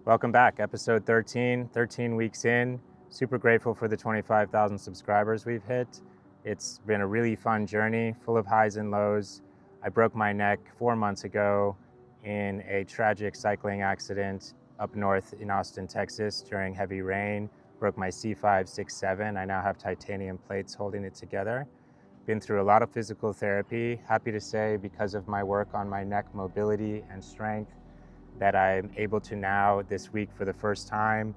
Welcome back, episode 13 weeks in. Super grateful for the 25,000 subscribers we've hit. It's been a really fun journey, full of highs and lows. I broke my neck 4 months ago in a tragic cycling accident up north in Austin, Texas during heavy rain. Broke my C5, 6, 7. I now have titanium plates holding it together. Been through a lot of physical therapy. Happy to say, because of my work on my neck mobility and strength, that I'm able to now, this week for the first time,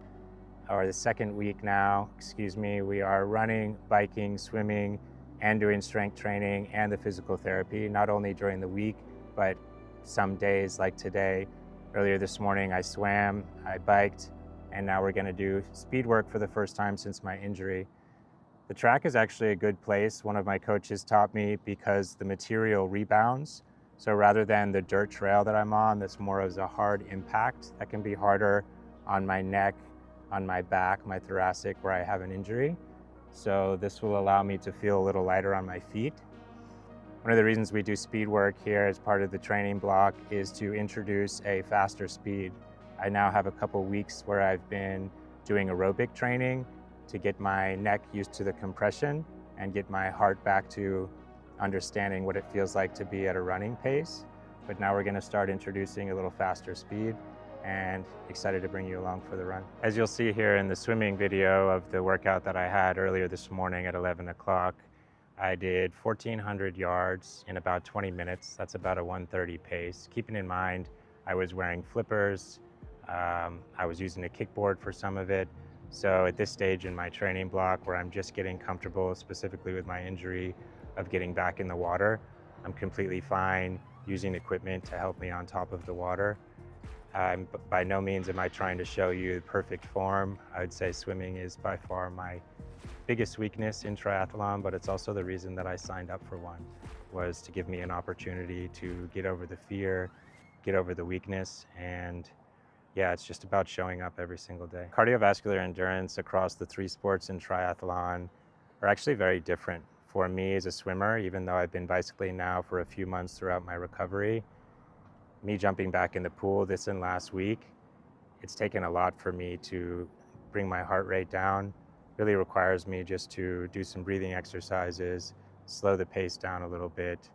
or the second week now, we are running, biking, swimming, and doing strength training and the physical therapy, not only during the week, but some days like today. Earlier this morning, I swam, I biked, and now we're gonna do speed work for the first time since my injury. The track is actually a good place. One of my coaches taught me, because the material rebounds. So rather than the dirt trail that I'm on, that's more of a hard impact, that can be harder on my neck, on my back, my thoracic, where I have an injury. So this will allow me to feel a little lighter on my feet. One of the reasons we do speed work here as part of the training block is to introduce a faster speed. I now have a couple weeks where I've been doing aerobic training to get my neck used to the compression and get my heart back to understanding what it feels like to be at a running pace. But now we're gonna start introducing a little faster speed, and excited to bring you along for the run. As you'll see here in the swimming video of the workout that I had earlier this morning at 11 o'clock, I did 1,400 yards in about 20 minutes. That's about a 1:30 pace. Keeping in mind, I was wearing flippers. I was using a kickboard for some of it. So at this stage in my training block, where I'm just getting comfortable, specifically with my injury, of getting back in the water, I'm completely fine using equipment to help me on top of the water. By no means am I trying to show you perfect form. I would say swimming is by far my biggest weakness in triathlon, but it's also the reason that I signed up for one, was to give me an opportunity to get over the fear, get over the weakness, and yeah, it's just about showing up every single day. Cardiovascular endurance across the three sports in triathlon are actually very different. For me as a swimmer, even though I've been bicycling now for a few months throughout my recovery, me jumping back in the pool this and last week, it's taken a lot for me to bring my heart rate down. Really requires me just to do some breathing exercises, slow the pace down a little bit.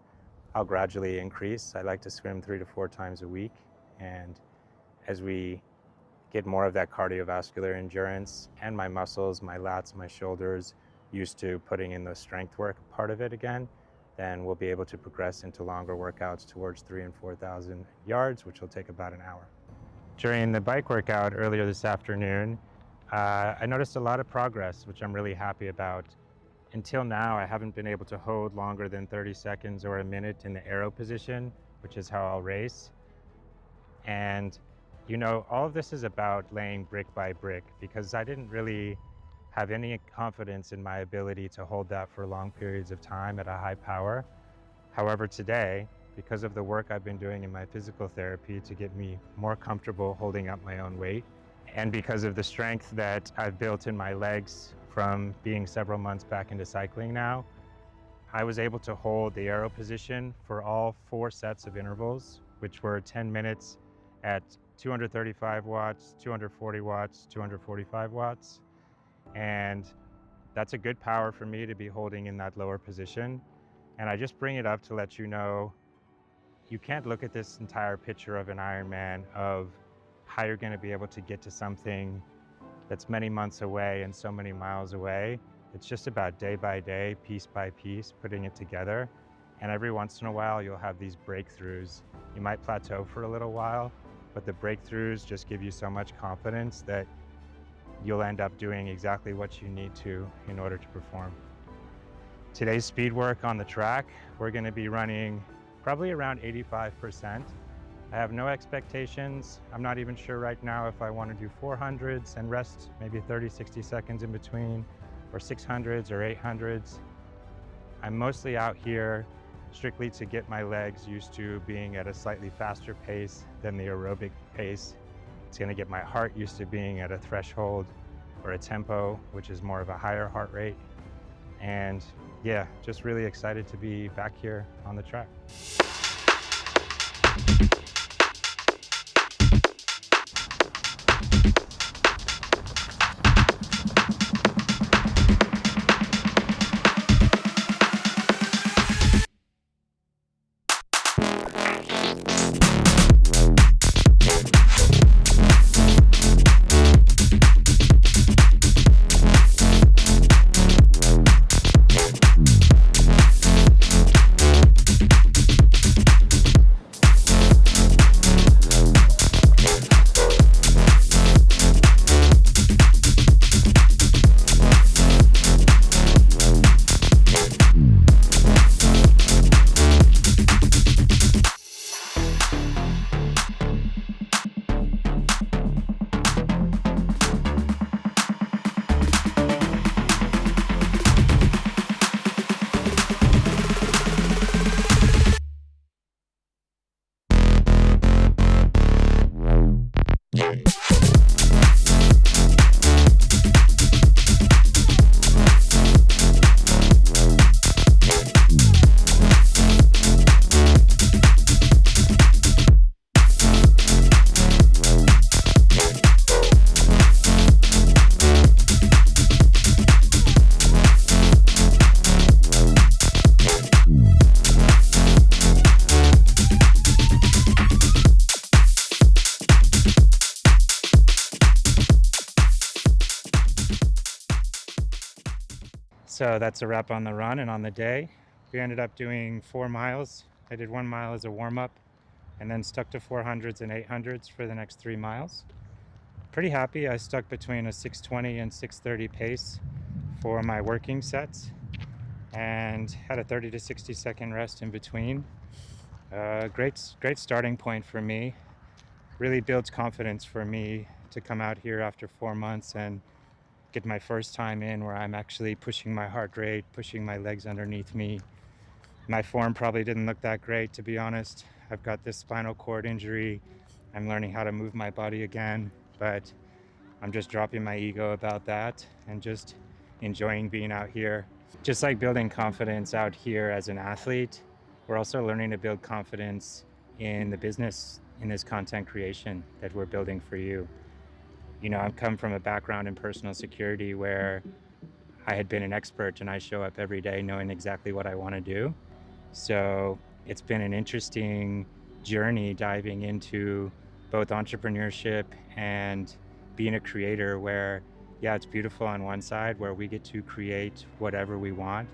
I'll gradually increase. I like to swim 3 to 4 times a week. And as we get more of that cardiovascular endurance and my muscles, my lats, my shoulders, used to putting in the strength work part of it again, then we'll be able to progress into longer workouts towards 3,000 and 4,000 yards, which will take about an hour. During the bike workout earlier this afternoon, I noticed a lot of progress, which I'm really happy about. Until now, I haven't been able to hold longer than 30 seconds or a minute in the aero position, which is how I'll race. And you know, all of this is about laying brick by brick, because I didn't really have any confidence in my ability to hold that for long periods of time at a high power. However, today, because of the work I've been doing in my physical therapy to get me more comfortable holding up my own weight, and because of the strength that I've built in my legs from being several months back into cycling now, I was able to hold the aero position for all 4 sets of intervals, which were 10 minutes at 235 watts, 240 watts, 245 watts. And that's a good power for me to be holding in that lower position. And I just bring it up to let you know, you can't look at this entire picture of an Ironman of how you're going to be able to get to something that's many months away and so many miles away. It's just about day by day, piece by piece, putting it together. And every once in a while, you'll have these breakthroughs. You might plateau for a little while, but the breakthroughs just give you so much confidence that you'll end up doing exactly what you need to in order to perform. Today's speed work on the track, we're going to be running probably around 85%. I have no expectations. I'm not even sure right now if I want to do 400s and rest maybe 30, 60 seconds in between, or 600s or 800s. I'm mostly out here strictly to get my legs used to being at a slightly faster pace than the aerobic pace. It's going to get my heart used to being at a threshold or a tempo, which is more of a higher heart rate. And yeah, just really excited to be back here on the track. So that's a wrap on the run and on the day. We ended up doing 4 miles. I did 1 mile as a warm-up and then stuck to 400s and 800s for the next 3 miles. Pretty happy. I stuck between a 6:20 and 6:30 pace for my working sets and had a 30 to 60 second rest in between. Great starting point for me. Really builds confidence for me to come out here after 4 months and get my first time in where I'm actually pushing my heart rate, pushing my legs underneath me. My form probably didn't look that great, to be honest. I've got this spinal cord injury. I'm learning how to move my body again, but I'm just dropping my ego about that and just enjoying being out here. Just like building confidence out here as an athlete, we're also learning to build confidence in the business, in this content creation that we're building for you. You know, I've come from a background in personal security where I had been an expert and I show up every day knowing exactly what I want to do. So it's been an interesting journey diving into both entrepreneurship and being a creator where, yeah, it's beautiful on one side where we get to create whatever we want,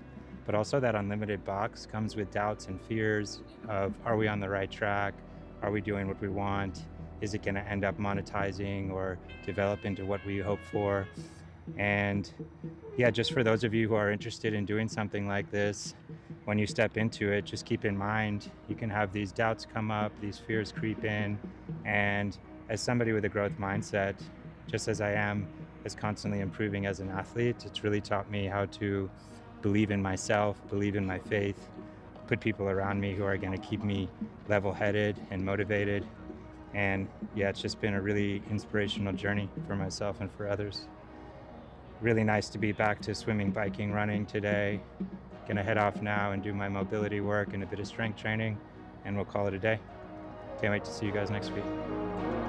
but also that unlimited box comes with doubts and fears of, are we on the right track? Are we doing what we want? Is it going to end up monetizing or develop into what we hope for? And yeah, just for those of you who are interested in doing something like this, when you step into it, just keep in mind you can have these doubts come up, these fears creep in. And as somebody with a growth mindset, just as I am, is constantly improving as an athlete, it's really taught me how to believe in myself, believe in my faith, put people around me who are going to keep me level-headed and motivated. And yeah, it's just been a really inspirational journey for myself and for others. Really nice to be back to swimming, biking, running today. Gonna head off now and do my mobility work and a bit of strength training, and we'll call it a day. Can't wait to see you guys next week.